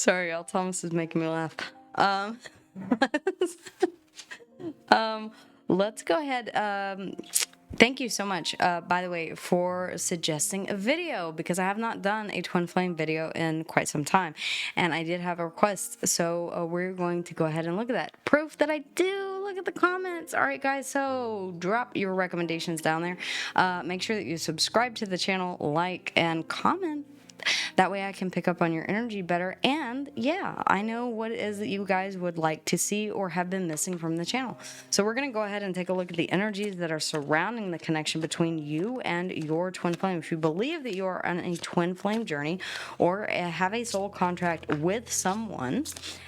Sorry, y'all. Thomas is making me laugh. Let's go ahead. Thank you so much, by the way, for suggesting a video, because I have not done a twin flame video in quite some time, and I did have a request, so we're going to go ahead and look at that. Proof that I do. Look at the comments. All right, guys, so drop your recommendations down there. Make sure that you subscribe to the channel, like, and comment. That way I can pick up on your energy better. And yeah, I know what it is that you guys would like to see or have been missing from the channel. So we're going to go ahead and take a look at the energies that are surrounding the connection between you and your twin flame. If you believe that you are on a twin flame journey or have a soul contract with someone,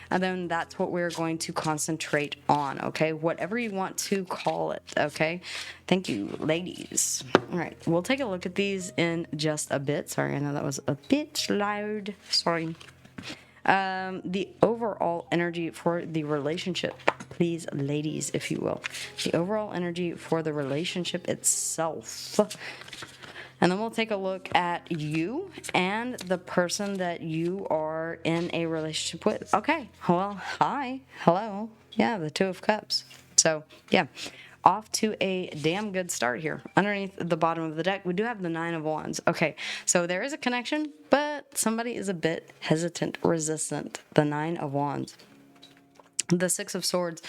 and then that's what we're going to concentrate on, okay? Whatever you want to call it, okay? Thank you, ladies. All right, we'll take a look at these in just a bit. Sorry, I know that was a bit loud. Sorry. The overall energy for the relationship, please, ladies, if you will. The overall energy for the relationship itself. And then we'll take a look at you and the person that you are in a relationship with. Okay, well, hi, hello. Yeah, the Two of Cups. So, yeah, off to a damn good start here. Underneath the bottom of the deck, we do have the Nine of Wands. Okay, so there is a connection, but somebody is a bit hesitant, resistant. The Nine of Wands. The Six of Swords.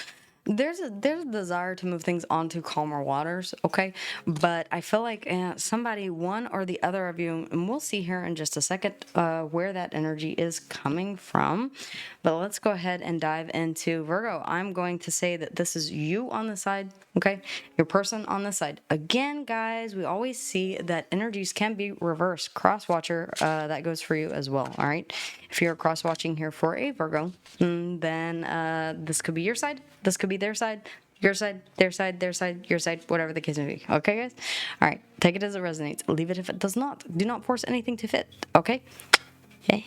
There's a desire to move things onto calmer waters, okay? But I feel like somebody, one or the other of you, and we'll see here in just a second where that energy is coming from. But let's go ahead and dive into Virgo. I'm going to say that this is you on the side, okay? Your person on the side. Again, guys, we always see that energies can be reversed. Cross-watcher, that goes for you as well, all right? If you're cross-watching here for a Virgo, then this could be your side. This could be their side, your side, their side, their side, your side, whatever the case may be. Okay, guys? All right. Take it as it resonates. Leave it if it does not. Do not force anything to fit. Okay? Okay.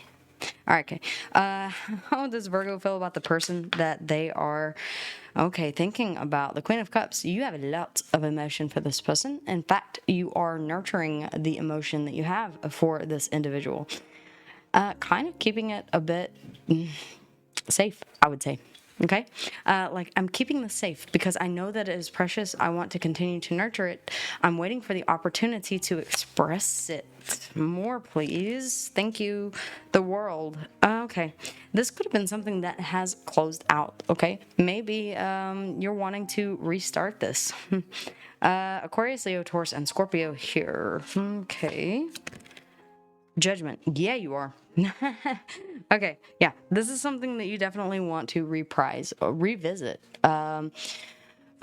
All right, okay. How does Virgo feel about the person that they are, okay, thinking about? The Queen of Cups. You have a lot of emotion for this person. In fact, you are nurturing the emotion that you have for this individual. Kind of keeping it a bit safe, I would say. Okay, like I'm keeping this safe because I know that it is precious. I want to continue to nurture it. I'm waiting for the opportunity to express it. More, please. Thank you. The World. Okay, this could have been something that has closed out. Okay, maybe you're wanting to restart this. Aquarius, Leo, Taurus, and Scorpio here. Okay. Judgment. Yeah, you are. Okay, yeah, this is something that you definitely want to reprise or revisit. For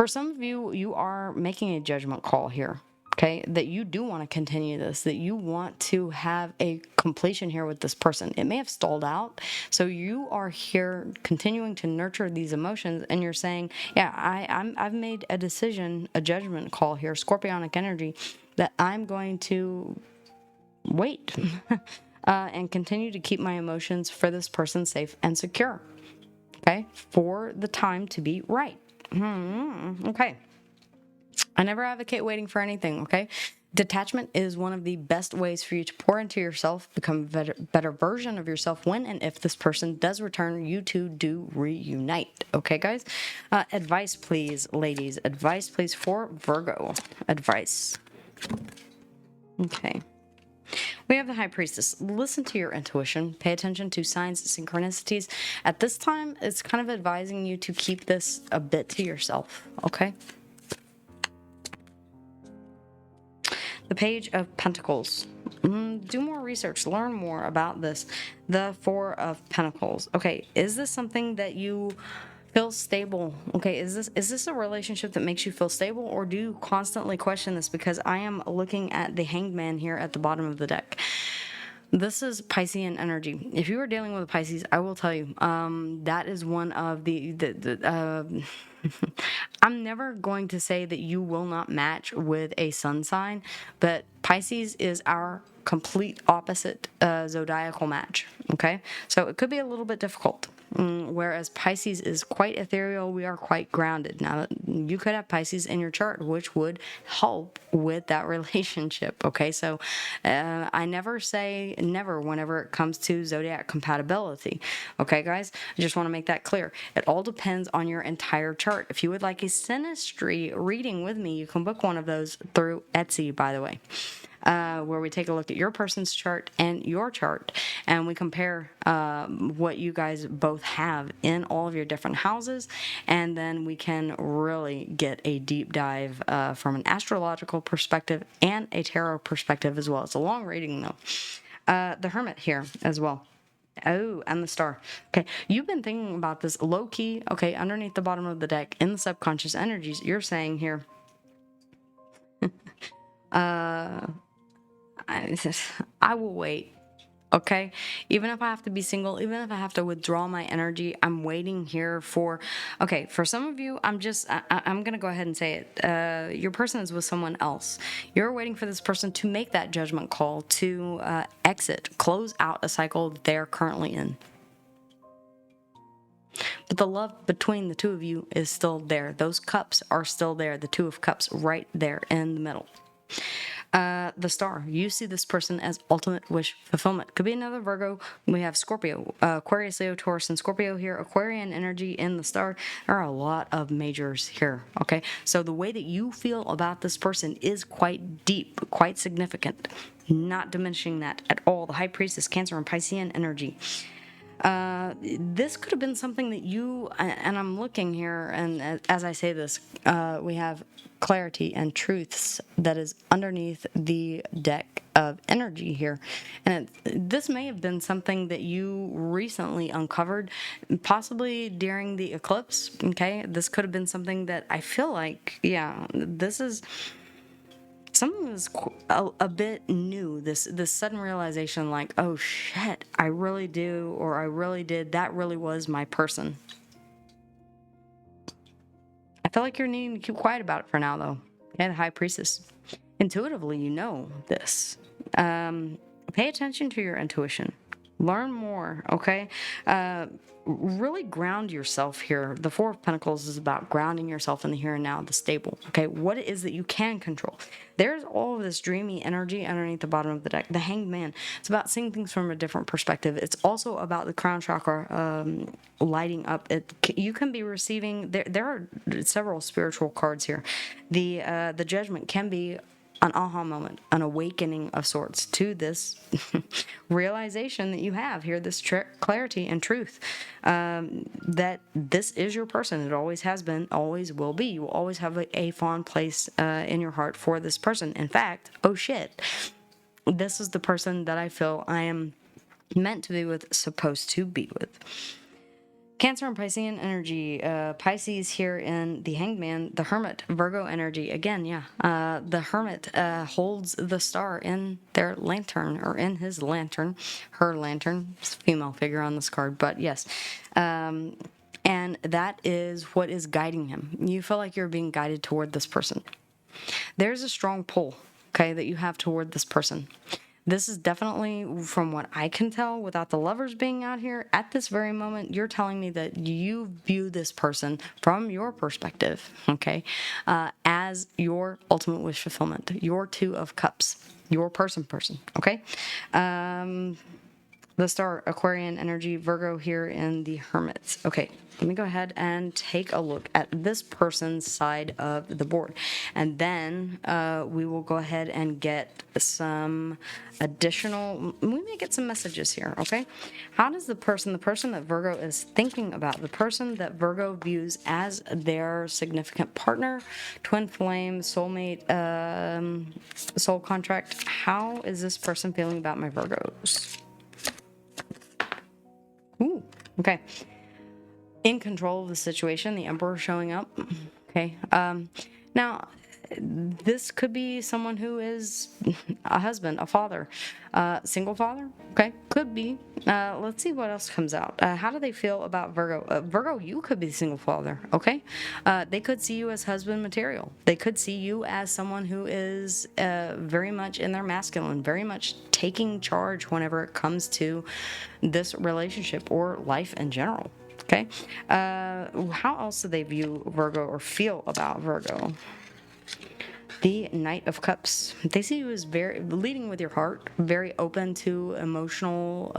some of you, you are making a judgment call here, okay, that you do want to continue this, that you want to have a completion here with this person. It may have stalled out, so you are here continuing to nurture these emotions, and you're saying, yeah, I've made a decision, a judgment call here, scorpionic energy, that I'm going to wait and continue to keep my emotions for this person safe and secure, okay, for the time to be right. Okay, I never advocate waiting for anything, okay? Detachment is one of the best ways for you to pour into yourself, become a better version of yourself when and if this person does return. You two do reunite, okay, guys? Advice, please, ladies. Advice, please, for Virgo. Advice. Okay. We have the High Priestess. Listen to your intuition. Pay attention to signs, synchronicities. At this time, it's kind of advising you to keep this a bit to yourself, okay? The Page of Pentacles. Do more research. Learn more about this. The Four of Pentacles. Okay, is this something that you feel stable? Okay, is this a relationship that makes you feel stable, or do you constantly question this? Because I am looking at the Hanged Man here at the bottom of the deck. This is Piscean energy. If you are dealing with a Pisces, I will tell you, that is one of I'm never going to say that you will not match with a sun sign, but Pisces is our complete opposite zodiacal match, okay? So it could be a little bit difficult. whereas Pisces is quite ethereal. We are quite grounded. Now, you could have Pisces in your chart, which would help with that relationship. Okay, so I never say never whenever it comes to zodiac compatibility. Okay, guys, I just want to make that clear. It all depends on your entire chart. If you would like a synastry reading with me, you can book one of those through Etsy, by the way. Where we take a look at your person's chart and your chart, and we compare what you guys both have in all of your different houses, and then we can really get a deep dive from an astrological perspective and a tarot perspective as well. It's a long reading, though. The Hermit here as well. Oh, and the Star. Okay, you've been thinking about this low-key, okay, underneath the bottom of the deck in the subconscious energies. You're saying here, I will wait. Okay, even if I have to be single, even if I have to withdraw my energy, I'm waiting here for. Okay, for some of you, I'm gonna go ahead and say it. Your person is with someone else. You're waiting for this person to make that judgment call to close out a cycle they're currently in. But the love between the two of you is still there. Those cups are still there. The Two of Cups right there in the middle. The Star. You see this person as ultimate wish fulfillment. Could be another Virgo. We have Scorpio, Aquarius, Leo, Taurus, and Scorpio here. Aquarian energy in the Star. There are a lot of majors here. Okay, so the way that you feel about this person is quite deep, quite significant. Not diminishing that at all. The High Priestess, Cancer, and Piscean energy. This could have been something that you, and I'm looking here, and as I say this, we have clarity and truths that is underneath the deck of energy here. And this may have been something that you recently uncovered, possibly during the eclipse. Okay, this could have been something that I feel like, yeah, this is something that's a bit new, this sudden realization, like, oh shit, I really do, or I really did, that really was my person. I feel like you're needing to keep quiet about it for now, though. Yeah, the High Priestess. Intuitively, you know this. Pay attention to your intuition. Learn more, okay? Really ground yourself here. The Four of Pentacles is about grounding yourself in the here and now, the stable, okay? What it is that you can control. There's all of this dreamy energy underneath the bottom of the deck. The Hanged Man. It's about seeing things from a different perspective. It's also about the crown chakra lighting up. You can be receiving. There are several spiritual cards here. The Judgment can be an aha moment, an awakening of sorts to this realization that you have here, this clarity and truth, that this is your person. It always has been, always will be. You will always have a fond place in your heart for this person. In fact, oh shit, this is the person that I feel I am meant to be with, supposed to be with. Cancer and Piscean energy. Pisces here in the Hanged Man. The Hermit, Virgo energy. Again, yeah. The Hermit holds the Star in their lantern, or in his lantern. Her lantern. It's a female figure on this card, but yes. And that is what is guiding him. You feel like you're being guided toward this person. There's a strong pull, okay, that you have toward this person. This is definitely, from what I can tell, without the Lovers being out here, at this very moment, you're telling me that you view this person from your perspective, okay, as your ultimate wish fulfillment, your Two of Cups, your person, okay? The Star, Aquarian energy, Virgo here in the Hermit. Okay, let me go ahead and take a look at this person's side of the board. And then we will go ahead and get some additional, we may get some messages here, okay? How does the person that Virgo is thinking about, the person that Virgo views as their significant partner, twin flame, soulmate, soul contract, how is this person feeling about my Virgos? Ooh, okay. In control of the situation, the Emperor showing up. Okay. Now, this could be someone who is a husband, a father, single father. Okay, could be. Let's see what else comes out. How do they feel about Virgo? Virgo, you could be a single father. Okay, they could see you as husband material. They could see you as someone who is very much in their masculine, very much taking charge whenever it comes to this relationship or life in general. Okay, how else do they view Virgo or feel about Virgo? The Knight of Cups. They see you as very leading with your heart, very open to an emotional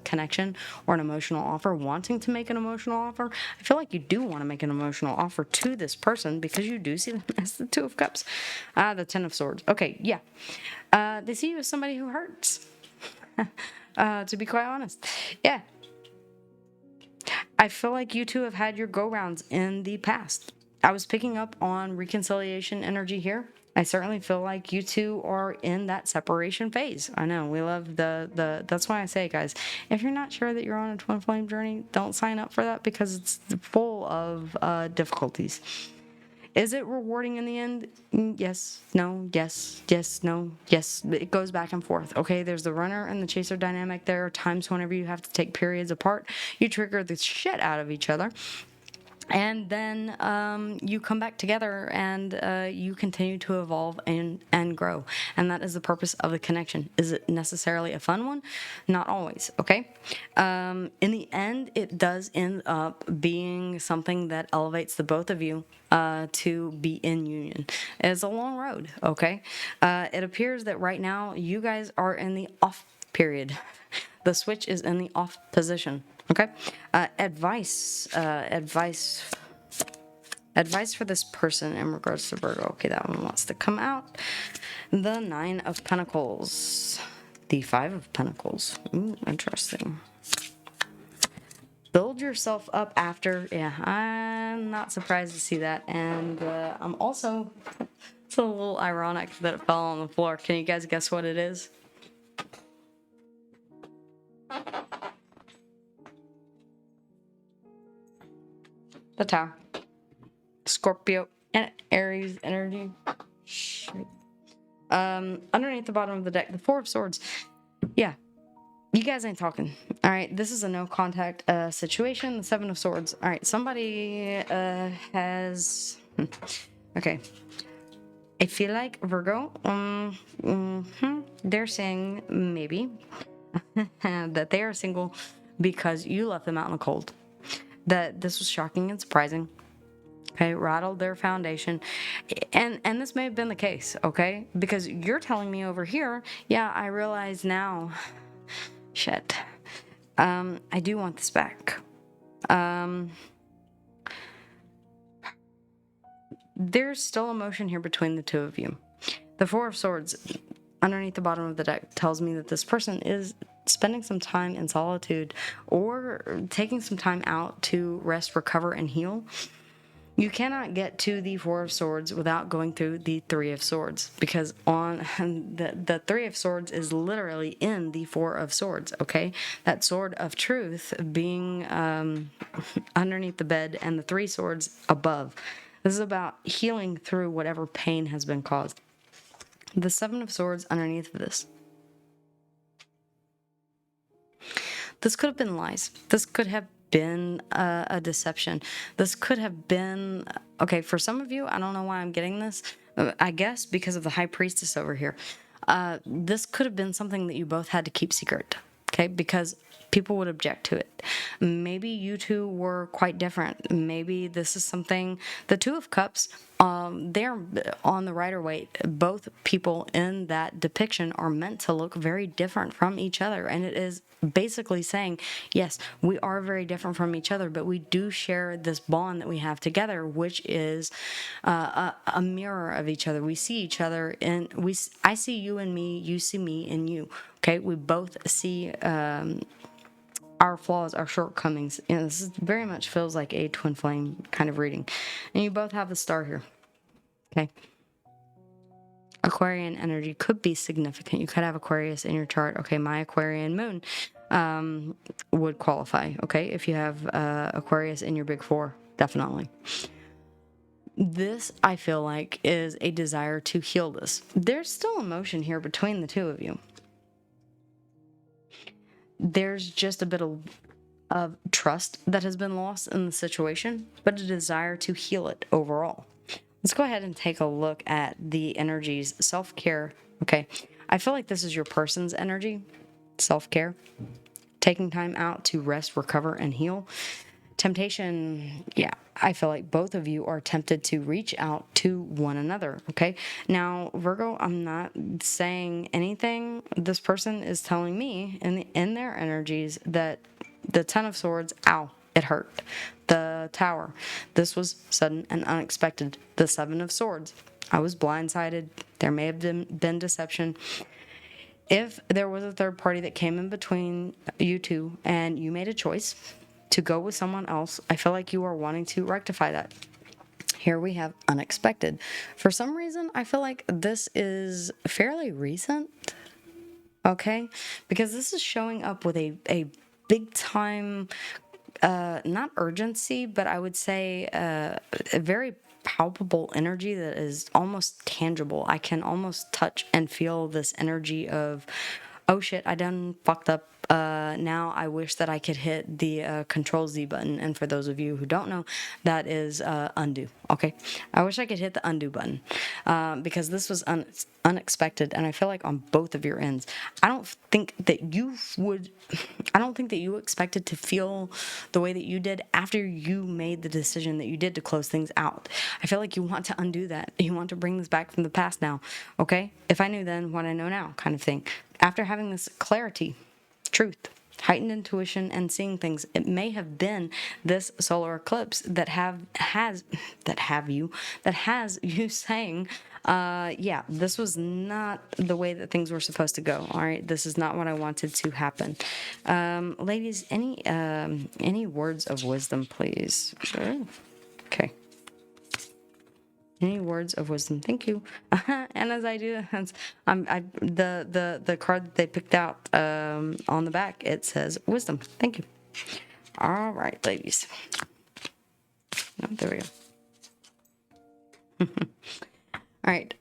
connection or an emotional offer, wanting to make an emotional offer. I feel like you do want to make an emotional offer to this person because you do see them as the Two of Cups. The Ten of Swords. Okay, yeah. They see you as somebody who hurts. To be quite honest. Yeah. I feel like you two have had your go-rounds in the past. I was picking up on reconciliation energy here. I certainly feel like you two are in that separation phase. I know, we love that's why I say, guys, if you're not sure that you're on a twin flame journey, don't sign up for that because it's full of difficulties. Is it rewarding in the end? Yes, no, yes, yes, no, yes. It goes back and forth. Okay, there's the runner and the chaser dynamic. There are times whenever you have to take periods apart. You trigger the shit out of each other. And then you come back together and you continue to evolve and grow. And that is the purpose of the connection. Is it necessarily a fun one? Not always, okay? In the end, it does end up being something that elevates the both of you to be in union. It's a long road, okay? It appears that right now you guys are in the off period. The switch is in the off position. Okay. Advice for this person in regards to Virgo. Okay, that one wants to come out. The Nine of Pentacles. The Five of Pentacles. Ooh, interesting. Build yourself up after. Yeah, I'm not surprised to see that. And I'm also, it's a little ironic that it fell on the floor. Can you guys guess what it is? The Tower. Scorpio and Aries energy. Underneath the bottom of the deck, the Four of Swords. Yeah, you guys ain't talking. All right, this is a no contact situation. The Seven of Swords. All right, somebody has. Okay, I feel like Virgo. They're saying maybe that they are single because you left them out in the cold. That this was shocking and surprising. Okay, rattled their foundation. And this may have been the case, okay? Because you're telling me over here, yeah, I realize now, shit, I do want this back. There's still emotion here between the two of you. The Four of Swords underneath the bottom of the deck tells me that this person is spending some time in solitude or taking some time out to rest, recover, and heal. You cannot get to the Four of Swords without going through the Three of Swords, because on the Three of Swords is literally in the Four of Swords, okay? That Sword of Truth being underneath the bed and the Three Swords above. This is about healing through whatever pain has been caused. The Seven of Swords underneath of this. This could have been lies. This could have been a deception. This could have been, okay, for some of you, I don't know why I'm getting this. I guess because of the High Priestess over here. This could have been something that you both had to keep secret, okay, because people would object to it. Maybe you two were quite different. Maybe this is something, the Two of Cups, they're on the Rider-Waite. Both people in that depiction are meant to look very different from each other. And it is basically saying, yes, we are very different from each other, but we do share this bond that we have together, which is a mirror of each other. We see each other, and I see you in me, you see me in you. Okay, we both see our flaws, our shortcomings. You know, this is very much feels like a twin flame kind of reading. And you both have the star here. Okay. Aquarian energy could be significant. You could have Aquarius in your chart. Okay, my Aquarian moon would qualify. Okay, if you have Aquarius in your big four, definitely. This, I feel like, is a desire to heal this. There's still emotion here between the two of you. There's just a bit of trust that has been lost in the situation, but a desire to heal it overall. Let's go ahead and take a look at the energies. Self-care. Okay. I feel like this is your person's energy. Self-care. Taking time out to rest, recover, and heal. Temptation, yeah, I feel like both of you are tempted to reach out to one another, okay? Now, Virgo, I'm not saying anything. This person is telling me in their energies that the Ten of Swords, ow, it hurt. The Tower, this was sudden and unexpected. The Seven of Swords, I was blindsided. There may have been deception. If there was a third party that came in between you two and you made a choice to go with someone else, I feel like you are wanting to rectify that. Here we have unexpected. For some reason, I feel like this is fairly recent, okay? Because this is showing up with a big time, not urgency, but I would say a very palpable energy that is almost tangible. I can almost touch and feel this energy of, oh shit, I done fucked up. Now I wish that I could hit the Control-Z button. And for those of you who don't know, that is undo. Okay. I wish I could hit the undo button because this was unexpected. And I feel like on both of your ends, I don't think that you expected to feel the way that you did after you made the decision that you did to close things out. I feel like you want to undo that. You want to bring this back from the past now. Okay. If I knew then what I know now, kind of thing. After having this clarity, truth, heightened intuition, and seeing things, it may have been this solar eclipse that has you saying, yeah, this was not the way that things were supposed to go. All right, this is not what I wanted to happen. Ladies, any words of wisdom, please? Sure. Okay. Any words of wisdom? Thank you. And as I do, the card that they picked out on the back, it says wisdom. Thank you. All right, ladies. Oh, there we go. All right.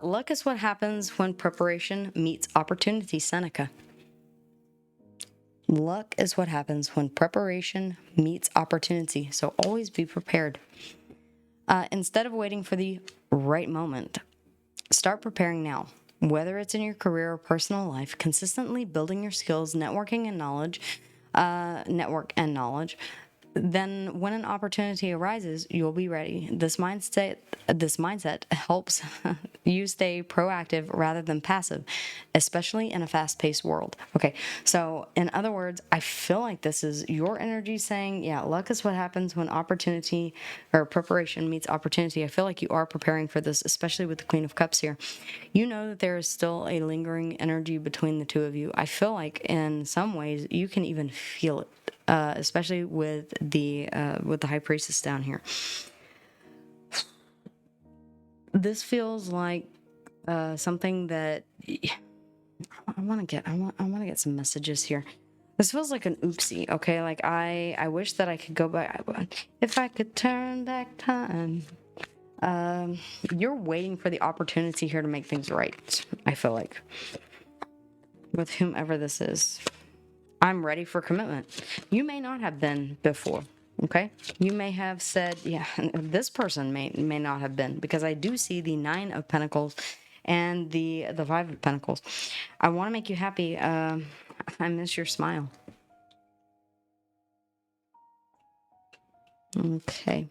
Luck is what happens when preparation meets opportunity, Seneca. Luck is what happens when preparation meets opportunity. So always be prepared. Instead of waiting for the right moment, start preparing now. Whether it's in your career or personal life, consistently building your skills, network and knowledge, then when an opportunity arises, you'll be ready. This mindset helps you stay proactive rather than passive, especially in a fast-paced world. Okay, so in other words, I feel like this is your energy saying, yeah, luck is what happens when opportunity or preparation meets opportunity. I feel like you are preparing for this, especially with the Queen of Cups here. You know that there is still a lingering energy between the two of you. I feel like in some ways you can even feel it. Especially with the High Priestess down here. This feels like something that I want to get some messages here. This feels like an oopsie, okay? Like I wish that I could go back. If I could turn back time. You're waiting for the opportunity here to make things right, I feel like. With whomever this is. I'm ready for commitment. You may not have been before, okay? You may have said, yeah, this person may not have been, because I do see the Nine of Pentacles and the Five of Pentacles. I want to make you happy. I miss your smile. Okay.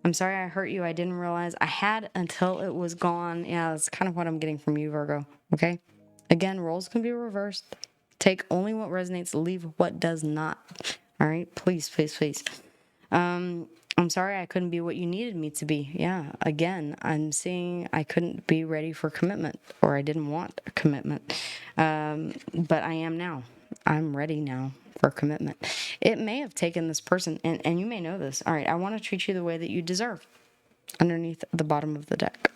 I'm sorry I hurt you. I didn't realize I had until it was gone. Yeah, that's kind of what I'm getting from you, Virgo, okay? Again, roles can be reversed. Take only what resonates, leave what does not. All right? Please, please, please. I'm sorry I couldn't be what you needed me to be. Yeah, again, I'm seeing I couldn't be ready for commitment, or I didn't want a commitment. But I am now. I'm ready now for commitment. It may have taken this person, and you may know this. All right, I want to treat you the way that you deserve underneath the bottom of the deck.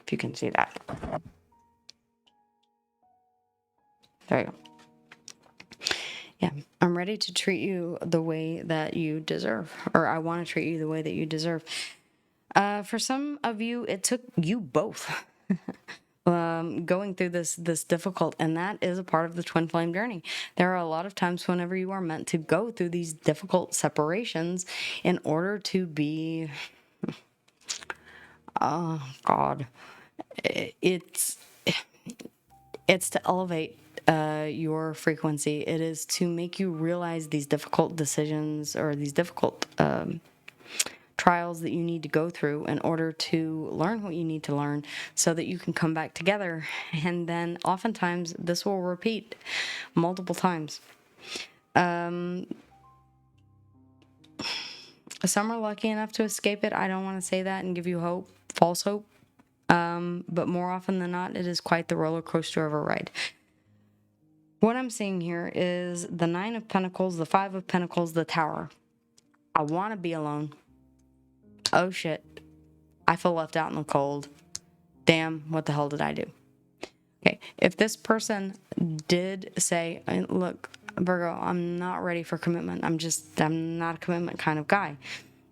If you can see that. There you go. Yeah, I'm ready to treat you the way that you deserve, or I want to treat you the way that you deserve. For some of you, it took you both going through this difficult, and that is a part of the twin flame journey. There are a lot of times whenever you are meant to go through these difficult separations in order to be, oh God, it's to elevate your frequency. It is to make you realize these difficult decisions or these difficult trials that you need to go through in order to learn what you need to learn so that you can come back together. And then oftentimes this will repeat multiple times. Some are lucky enough to escape it. I don't want to say that and give you hope, false hope. But more often than not, it is quite the roller coaster of a ride. What I'm seeing here is the 9 of Pentacles, the 5 of Pentacles, the Tower. I want to be alone. Oh shit, I feel left out in the cold. Damn, what the hell did I do? Okay, if this person did say, look, Virgo, I'm not ready for commitment. I'm not a commitment kind of guy.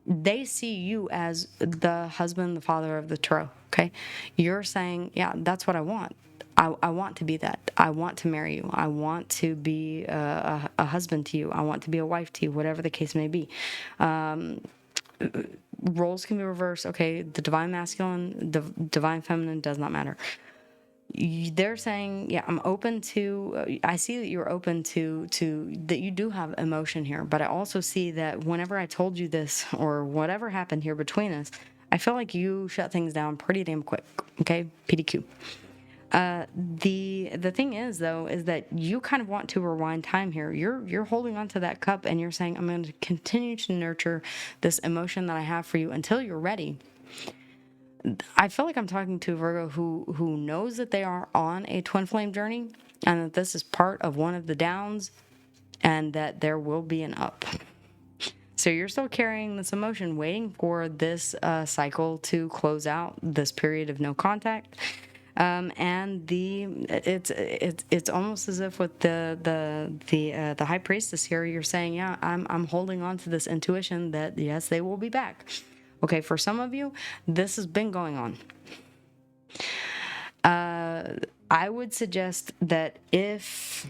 They see you as the husband, the father of the tarot, okay? You're saying, yeah, that's what I want. I want to be that. I want to marry you. I want to be a husband to you. I want to be a wife to you, whatever the case may be. Roles can be reversed. Okay, the divine masculine, the divine feminine does not matter. They're saying, yeah, I'm open to, I see that you're open to that you do have emotion here, but I also see that whenever I told you this or whatever happened here between us, I feel like you shut things down pretty damn quick. Okay, PDQ. The thing is, though, is that you kind of want to rewind time here. You're holding on to that cup and you're saying, I'm going to continue to nurture this emotion that I have for you until you're ready. I feel like I'm talking to a Virgo who knows that they are on a twin flame journey and that this is part of one of the downs and that there will be an up. So you're still carrying this emotion, waiting for this cycle to close out, this period of no contact. And it's almost as if with the high priestess here, you're saying, yeah, I'm holding on to this intuition that yes, they will be back. Okay, for some of you, this has been going on. I would suggest that if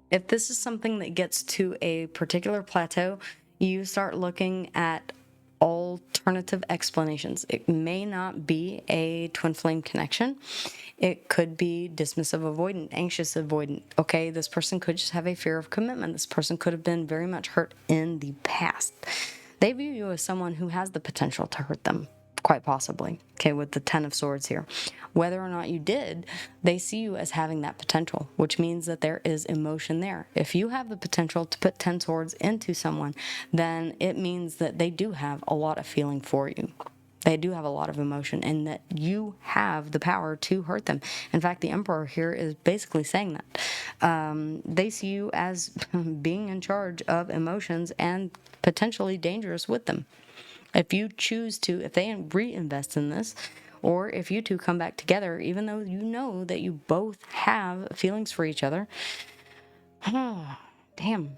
this is something that gets to a particular plateau, you start looking at alternative explanations. It may not be a twin flame connection. It could be dismissive avoidant, anxious avoidant. Okay, this person could just have a fear of commitment. This person could have been very much hurt in the past. They view you as someone who has the potential to hurt them, quite possibly. Okay, with the 10 of Swords here. Whether or not you did, they see you as having that potential, which means that there is emotion there. If you have the potential to put 10 swords into someone, then it means that they do have a lot of feeling for you. They do have a lot of emotion and that you have the power to hurt them. In fact, the Emperor here is basically saying that. They see you as being in charge of emotions and potentially dangerous with them. If you choose to, if they reinvest in this, or if you two come back together, even though you know that you both have feelings for each other, oh, damn.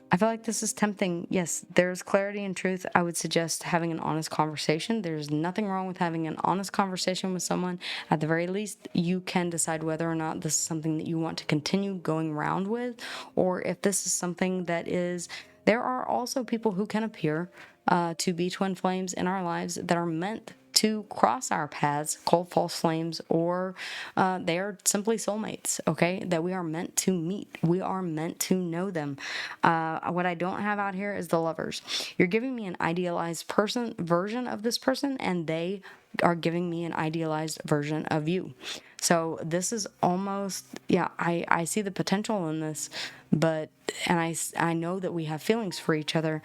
I feel like this is tempting. Yes, there's clarity and truth. I would suggest having an honest conversation. There's nothing wrong with having an honest conversation with someone. At the very least, you can decide whether or not this is something that you want to continue going around with, or if this is something that is... There are also people who can appear to be twin flames in our lives that are meant to cross our paths, cold false flames, or they are simply soulmates, okay, that we are meant to meet. We are meant to know them. What I don't have out here is the Lovers. You're giving me an idealized version of this person, and they are giving me an idealized version of you. So this is almost, yeah, I see the potential in this, but, and I know that we have feelings for each other.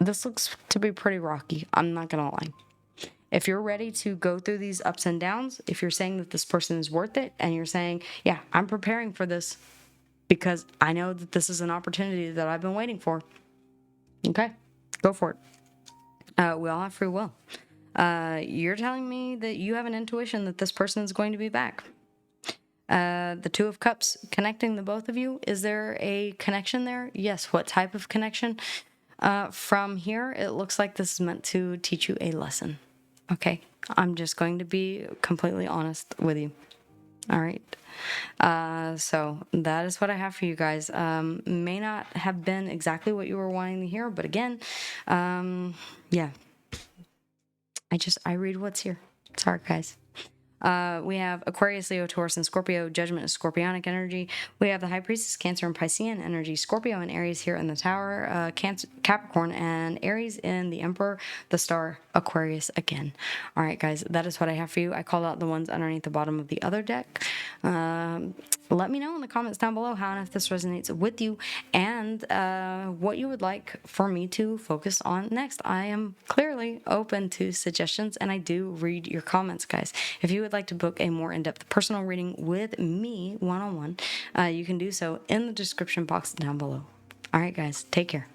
This looks to be pretty rocky. I'm not going to lie. If you're ready to go through these ups and downs, if you're saying that this person is worth it, and you're saying, yeah, I'm preparing for this because I know that this is an opportunity that I've been waiting for. Okay, go for it. We all have free will. You're telling me that you have an intuition that this person is going to be back. The Two of Cups connecting the both of you. Is there a connection there? Yes. What type of connection? From here, it looks like this is meant to teach you a lesson. Okay. I'm just going to be completely honest with you. All right. So that is what I have for you guys. May not have been exactly what you were wanting to hear, but again, yeah. I read what's here. Sorry, guys. We have Aquarius, Leo, Taurus, and Scorpio. Judgment is Scorpionic energy. We have the High Priestess, Cancer, and Piscean energy. Scorpio and Aries here in the Tower. Cancer, Capricorn, and Aries in the Emperor, the Star, Aquarius again. All right, guys, that is what I have for you. I called out the ones underneath the bottom of the other deck. Let me know in the comments down below how and if this resonates with you, and what you would like for me to focus on next. I am clearly open to suggestions, and I do read your comments, guys. If you would like to book a more in-depth personal reading with me one-on-one, you can do so in the description box down below. All right, guys, take care.